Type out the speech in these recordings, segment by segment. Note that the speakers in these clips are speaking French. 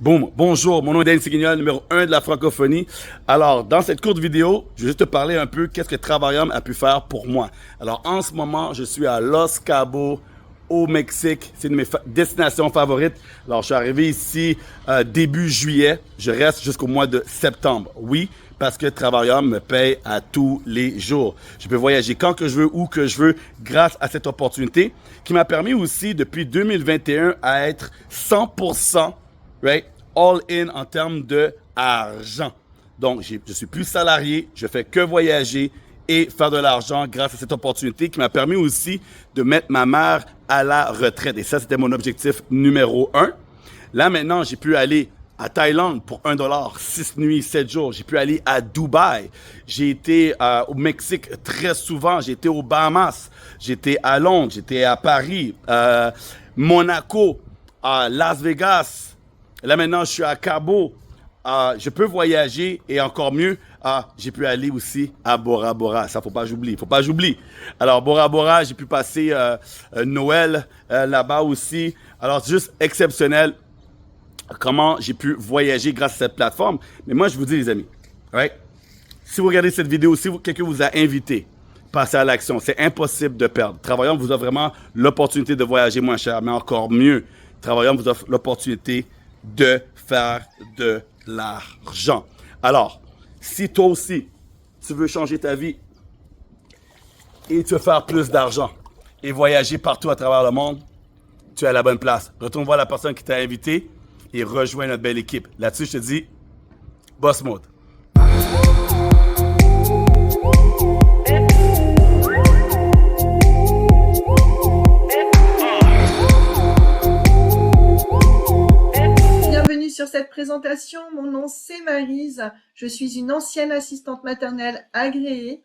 Boum, bonjour, mon nom est Dan Seguignol, numéro 1 de la francophonie. Alors, dans cette courte vidéo, je vais juste te parler un peu qu'est-ce que Travarium a pu faire pour moi. Alors, en ce moment, je suis à Los Cabos, au Mexique. C'est une de mes destinations favorites. Alors, je suis arrivé ici début juillet. Je reste jusqu'au mois de septembre. Oui, parce que Travarium me paye à tous les jours. Je peux voyager quand que je veux, où que je veux, grâce à cette opportunité qui m'a permis aussi, depuis 2021, à être 100%, right, all in en termes de argent. Donc, je suis plus salarié, je fais que voyager et faire de l'argent grâce à cette opportunité qui m'a permis aussi de mettre ma mère à la retraite. Et ça, c'était mon objectif numéro 1. Là, maintenant, j'ai pu aller à Thaïlande pour 1 $, 6 nuits, 7 jours. J'ai pu aller à Dubaï. J'ai été au Mexique très souvent. J'ai été aux Bahamas. J'étais à Londres. J'étais à Paris, Monaco, Las Vegas. Là, maintenant, je suis à Cabo. Je peux voyager et encore mieux, j'ai pu aller aussi à Bora Bora. Ça, faut pas que j'oublie. Alors, Bora Bora, j'ai pu passer Noël là-bas aussi. Alors, c'est juste exceptionnel comment j'ai pu voyager grâce à cette plateforme. Mais moi, je vous dis, les amis, right? Si vous regardez cette vidéo, si quelqu'un vous a invité, passez à l'action. C'est impossible de perdre. Travaillant vous offre vraiment l'opportunité de voyager moins cher, mais encore mieux, Travaillant vous offre l'opportunité de faire de l'argent. Alors, si toi aussi, tu veux changer ta vie et tu veux faire plus d'argent et voyager partout à travers le monde, tu es à la bonne place. Retourne voir la personne qui t'a invité et rejoins notre belle équipe. Là-dessus, je te dis, boss mode. Bienvenue sur cette présentation. Mon nom c'est Maryse. Je suis une ancienne assistante maternelle agréée.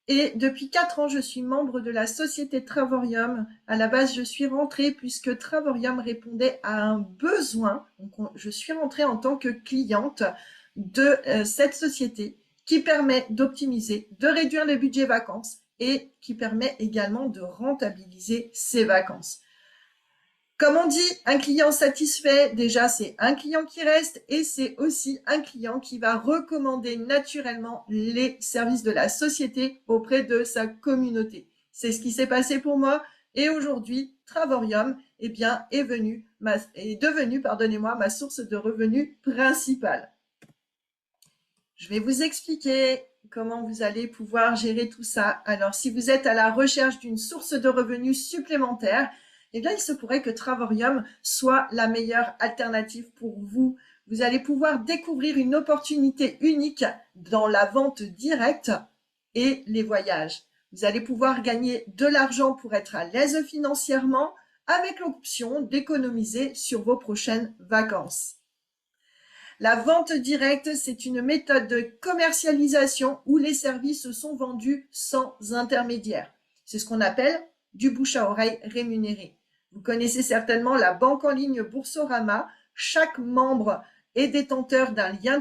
Et depuis 4 ans, je suis membre de la société Travarium. À la base, je suis rentrée puisque Travarium répondait à un besoin. Donc, je suis rentrée en tant que cliente de cette société qui permet d'optimiser, de réduire les budgets vacances et qui permet également de rentabiliser ses vacances. Comme on dit, un client satisfait, déjà c'est un client qui reste et c'est aussi un client qui va recommander naturellement les services de la société auprès de sa communauté. C'est ce qui s'est passé pour moi et aujourd'hui, Travarium est devenu ma source de revenus principale. Je vais vous expliquer comment vous allez pouvoir gérer tout ça. Alors, si vous êtes à la recherche d'une source de revenus supplémentaire, eh bien, il se pourrait que Travarium soit la meilleure alternative pour vous. Vous allez pouvoir découvrir une opportunité unique dans la vente directe et les voyages. Vous allez pouvoir gagner de l'argent pour être à l'aise financièrement avec l'option d'économiser sur vos prochaines vacances. La vente directe, c'est une méthode de commercialisation où les services sont vendus sans intermédiaire. C'est ce qu'on appelle du bouche à oreille rémunéré. Vous connaissez certainement la banque en ligne Boursorama. Chaque membre est détenteur d'un lien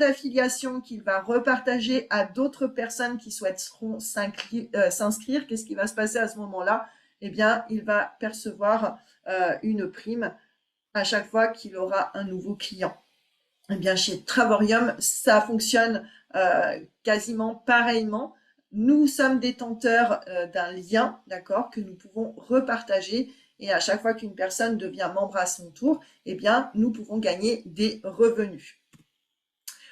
qu'il va repartager à d'autres personnes qui souhaiteront s'inscrire. Qu'est-ce qui va se passer à ce moment-là? Eh bien, il va percevoir une prime à chaque fois qu'il aura un nouveau client. Eh bien, chez Travarium, ça fonctionne quasiment pareillement. Nous sommes détenteurs d'un lien, d'accord, que nous pouvons repartager. Et à chaque fois qu'une personne devient membre à son tour, eh bien, nous pouvons gagner des revenus.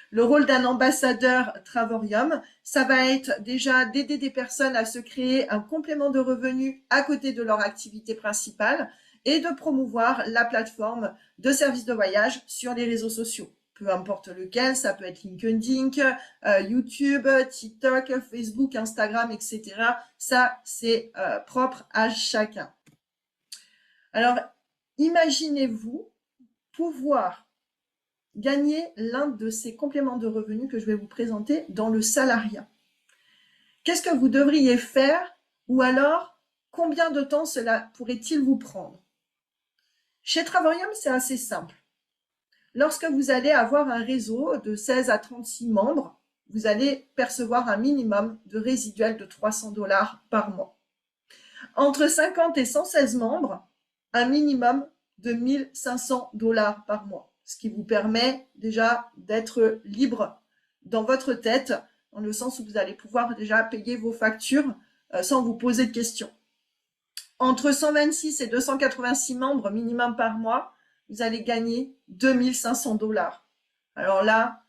Le rôle d'un ambassadeur Travarium, ça va être déjà d'aider des personnes à se créer un complément de revenus à côté de leur activité principale et de promouvoir la plateforme de services de voyage sur les réseaux sociaux. Peu importe lequel, ça peut être LinkedIn, YouTube, TikTok, Facebook, Instagram, etc. Ça, c'est propre à chacun. Alors, imaginez-vous pouvoir gagner l'un de ces compléments de revenus que je vais vous présenter dans le salariat. Qu'est-ce que vous devriez faire ou alors combien de temps cela pourrait-il vous prendre? Chez Travarium, c'est assez simple. Lorsque vous allez avoir un réseau de 16 à 36 membres, vous allez percevoir un minimum de résiduel de 300 $ par mois. Entre 50 et 116 membres, un minimum de 1 500 $ par mois. ce qui vous permet déjà d'être libre dans votre tête, dans le sens où vous allez pouvoir déjà payer vos factures sans vous poser de questions. Entre 126 et 286 membres minimum par mois, vous allez gagner 2500 $. Alors là,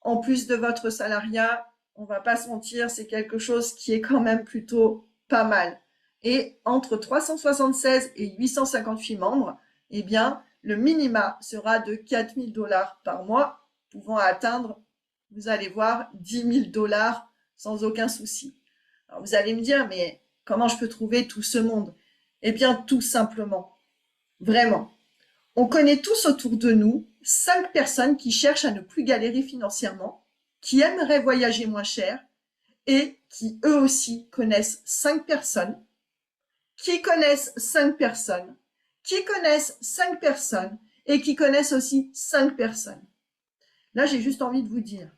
en plus de votre salariat, on va pas se mentir, c'est quelque chose qui est quand même plutôt pas mal. Et entre 376 et 858 membres, eh bien, le minima sera de 4000 $ par mois, pouvant atteindre, vous allez voir, 10 000 $ sans aucun souci. Alors vous allez me dire, mais comment je peux trouver tout ce monde? Eh bien, tout simplement, vraiment. On connaît tous autour de nous 5 personnes qui cherchent à ne plus galérer financièrement, qui aimeraient voyager moins cher et qui eux aussi connaissent 5 personnes, qui connaissent 5 personnes, qui connaissent 5 personnes et qui connaissent aussi 5 personnes. Là, j'ai juste envie de vous dire,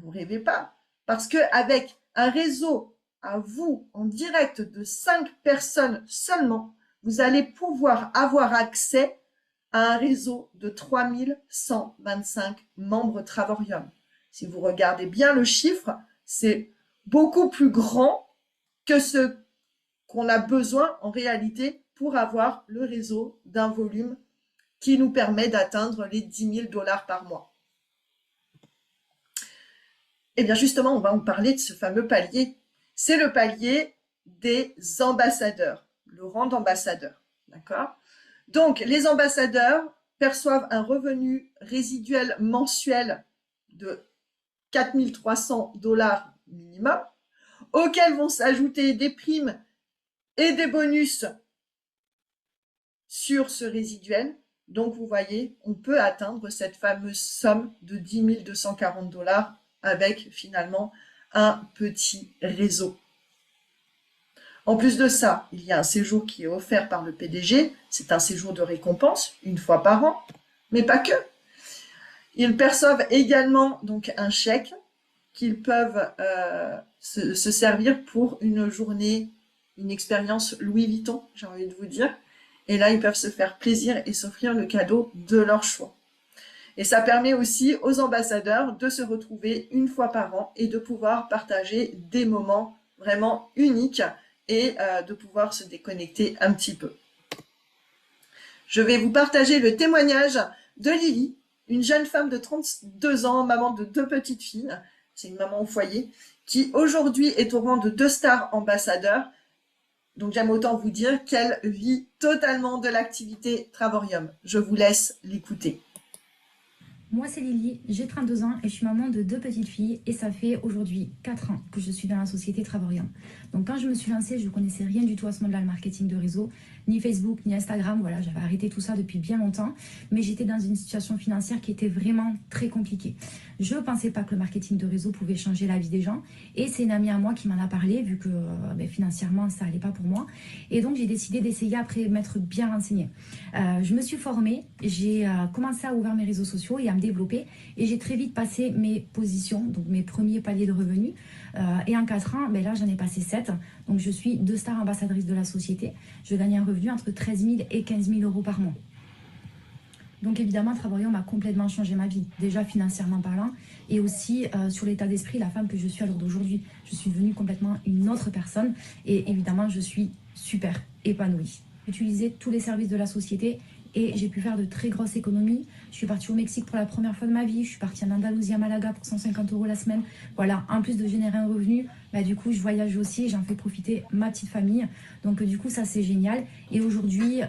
vous rêvez pas, parce qu'avec un réseau à vous en direct de 5 personnes seulement, vous allez pouvoir avoir accès à un réseau de 3125 membres Travorium. Si vous regardez bien le chiffre, c'est beaucoup plus grand que ce qu'on a besoin en réalité pour avoir le réseau d'un volume qui nous permet d'atteindre les 10 000 $ par mois. Et bien justement, on va en parler de ce fameux palier. C'est le palier des ambassadeurs, le rang d'ambassadeur. D'accord ? Donc, les ambassadeurs perçoivent un revenu résiduel mensuel de 4 300 $ minimum, auxquels vont s'ajouter des primes et des bonus sur ce résiduel. Donc, vous voyez, on peut atteindre cette fameuse somme de 10 240 $ avec finalement un petit réseau. En plus de ça, il y a un séjour qui est offert par le PDG. C'est un séjour de récompense, une fois par an, mais pas que. Ils perçoivent également donc un chèque qu'ils peuvent se servir pour une journée, une expérience Louis Vuitton, j'ai envie de vous dire. Et là, ils peuvent se faire plaisir et s'offrir le cadeau de leur choix. Et ça permet aussi aux ambassadeurs de se retrouver une fois par an et de pouvoir partager des moments vraiment uniques et de pouvoir se déconnecter un petit peu. Je vais vous partager le témoignage de Lily, une jeune femme de 32 ans, maman de 2 petites filles, c'est une maman au foyer, qui aujourd'hui est au rang de 2 stars ambassadeurs. Donc j'aime autant vous dire qu'elle vit totalement de l'activité Travorium. Je vous laisse l'écouter. Moi, c'est Lily, j'ai 32 ans et je suis maman de 2 petites filles et ça fait aujourd'hui 4 ans que je suis dans la société Travorium. Donc quand je me suis lancée, je ne connaissais rien du tout à ce monde-là, le marketing de réseau, ni Facebook, ni Instagram, voilà, j'avais arrêté tout ça depuis bien longtemps, mais j'étais dans une situation financière qui était vraiment très compliquée. Je ne pensais pas que le marketing de réseau pouvait changer la vie des gens et c'est une amie à moi qui m'en a parlé vu que financièrement ça n'allait pas pour moi et donc j'ai décidé d'essayer après m'être bien renseignée. Je me suis formée, j'ai commencé à ouvrir mes réseaux sociaux et à me développer et j'ai très vite passé mes positions, donc mes premiers paliers de revenus et en 4 ans, là j'en ai passé 7, donc je suis 2 stars ambassadrices de la société, je gagne un revenu entre 13 000 et 15 000 € par mois. Donc évidemment, Travorium a complètement changé ma vie, déjà financièrement parlant, et aussi sur l'état d'esprit, la femme que je suis à l'heure d'aujourd'hui. Je suis devenue complètement une autre personne et évidemment, je suis super épanouie. J'ai utilisé tous les services de la société et j'ai pu faire de très grosses économies. Je suis partie au Mexique pour la première fois de ma vie, je suis partie en Andalousie à Malaga pour 150 € la semaine. Voilà, en plus de générer un revenu, du coup je voyage aussi et j'en fais profiter ma petite famille. Donc du coup ça c'est génial. Et aujourd'hui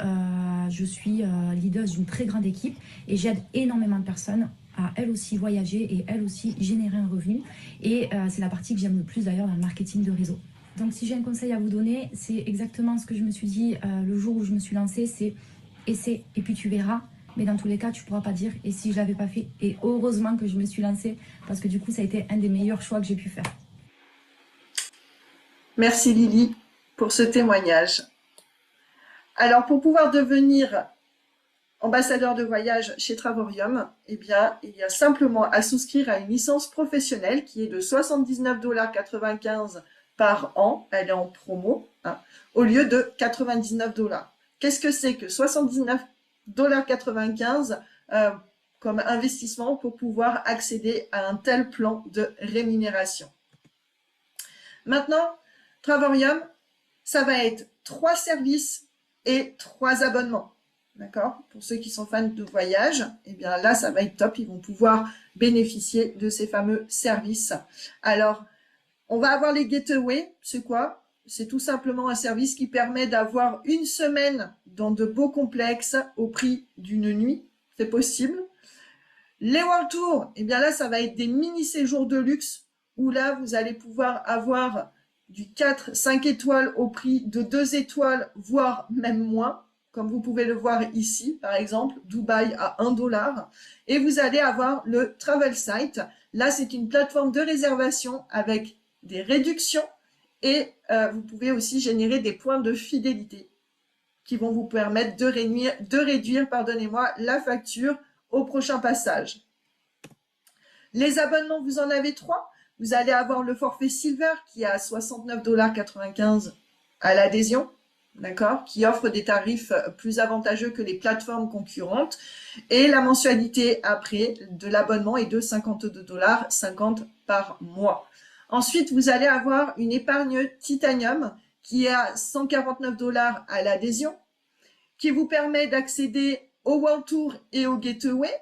je suis leader d'une très grande équipe et j'aide énormément de personnes à elles aussi voyager et elles aussi générer un revenu. Et c'est la partie que j'aime le plus d'ailleurs dans le marketing de réseau. Donc si j'ai un conseil à vous donner, c'est exactement ce que je me suis dit le jour où je me suis lancée, c'est essaie et puis tu verras, mais dans tous les cas tu pourras pas dire et si je l'avais pas fait. Et heureusement que je me suis lancée parce que du coup ça a été un des meilleurs choix que j'ai pu faire. Merci Lily pour ce témoignage. Alors pour pouvoir devenir ambassadeur de voyage chez Travorium, il y a simplement à souscrire à une licence professionnelle qui est de 79,95 $ par an, elle est en promo, au lieu de 99 $. Qu'est-ce que c'est que 79,95 $ comme investissement pour pouvoir accéder à un tel plan de rémunération. Maintenant, Travorium, ça va être 3 services et 3 abonnements. D'accord? Pour ceux qui sont fans de voyage, eh bien là, ça va être top. Ils vont pouvoir bénéficier de ces fameux services. Alors, on va avoir les Getaways. C'est quoi? C'est tout simplement un service qui permet d'avoir une semaine dans de beaux complexes au prix d'une nuit. C'est possible. Les World Tours, eh bien là, ça va être des mini-séjours de luxe où là, vous allez pouvoir avoir du 4-5 étoiles au prix de 2 étoiles, voire même moins, comme vous pouvez le voir ici, par exemple, Dubaï à 1 $. Et vous allez avoir le Travel Site. Là, c'est une plateforme de réservation avec des réductions et vous pouvez aussi générer des points de fidélité qui vont vous permettre de réduire la facture au prochain passage. Les abonnements, vous en avez 3. Vous allez avoir le forfait Silver qui est à 69,95 $ à l'adhésion, d'accord, qui offre des tarifs plus avantageux que les plateformes concurrentes. Et la mensualité après de l'abonnement est de 52,50 $ par mois. Ensuite, vous allez avoir une épargne Titanium qui est à 149 $ à l'adhésion, qui vous permet d'accéder au World Tour et au Getaway,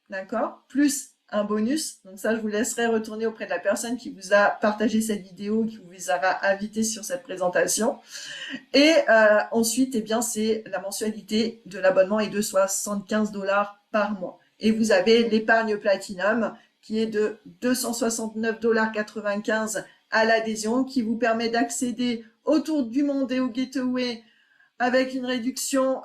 d'accord, plus un bonus. Donc ça, je vous laisserai retourner auprès de la personne qui vous a partagé cette vidéo, qui vous aura invité sur cette présentation. Et ensuite, eh bien, c'est la mensualité de l'abonnement est de 75 $ par mois. Et vous avez l'épargne Platinum qui est de 269,95 $ à l'adhésion, qui vous permet d'accéder au Tour du Monde et au Getaway avec une réduction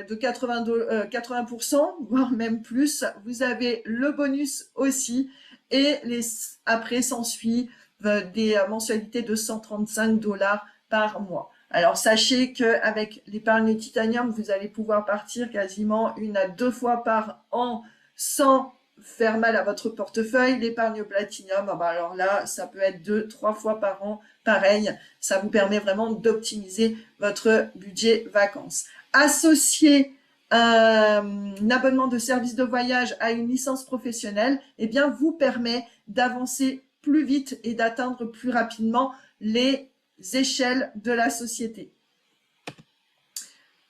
de 80%, voire même plus. Vous avez le bonus aussi et après s'ensuit des mensualités de 135 $ par mois. Alors sachez qu'avec l'épargne Titanium, vous allez pouvoir partir quasiment 1 à 2 fois par an sans faire mal à votre portefeuille. L'épargne Platinum, alors là, ça peut être 2-3 fois par an. Pareil, ça vous permet vraiment d'optimiser votre budget vacances. Associer un abonnement de service de voyage à une licence professionnelle, eh bien, vous permet d'avancer plus vite et d'atteindre plus rapidement les échelles de la société.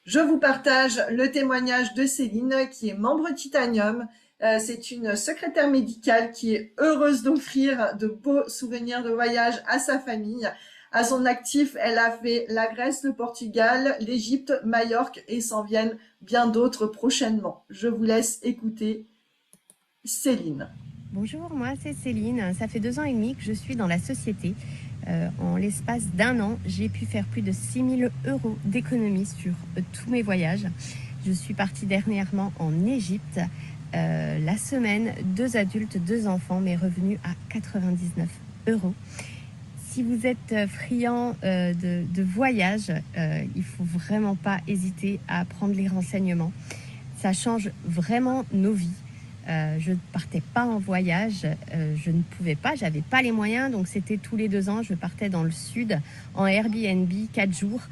Je vous partage le témoignage de Céline, qui est membre Titanium. C'est une secrétaire médicale qui est heureuse d'offrir de beaux souvenirs de voyage à sa famille. À son actif, elle a fait la Grèce, le Portugal, l'Égypte, Majorque et s'en viennent bien d'autres prochainement. Je vous laisse écouter Céline. Bonjour, moi c'est Céline. Ça fait 2 ans et demi que je suis dans la société. En l'espace d'1 an, j'ai pu faire plus de 6 000 € d'économies sur tous mes voyages. Je suis partie dernièrement en Égypte. La semaine, 2 adultes, 2 enfants, mes revenus à 99 €. Si vous êtes friand de voyage, il faut vraiment pas hésiter à prendre les renseignements. Ça change vraiment nos vies. Je ne partais pas en voyage, je ne pouvais pas, j'avais pas les moyens, donc c'était tous les 2 ans, je partais dans le sud en Airbnb 4 jours.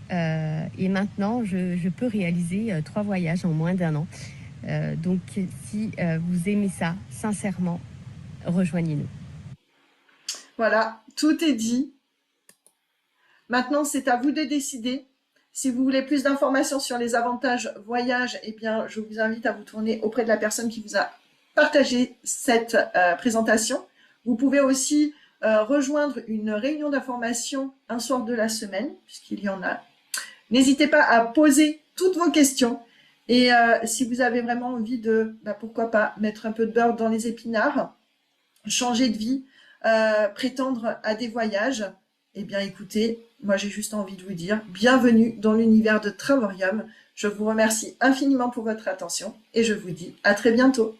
Et maintenant, je peux réaliser 3 voyages en moins d'1 an. Donc si vous aimez ça, sincèrement, rejoignez-nous. Voilà, tout est dit. Maintenant, c'est à vous de décider. Si vous voulez plus d'informations sur les avantages voyage, eh bien, je vous invite à vous tourner auprès de la personne qui vous a partagé cette présentation. Vous pouvez aussi rejoindre une réunion d'information un soir de la semaine, puisqu'il y en a. N'hésitez pas à poser toutes vos questions. Et si vous avez vraiment envie de, pourquoi pas, mettre un peu de beurre dans les épinards, changer de vie, prétendre à des voyages, eh bien écoutez, moi j'ai juste envie de vous dire bienvenue dans l'univers de Travorium. Je vous remercie infiniment pour votre attention et je vous dis à très bientôt.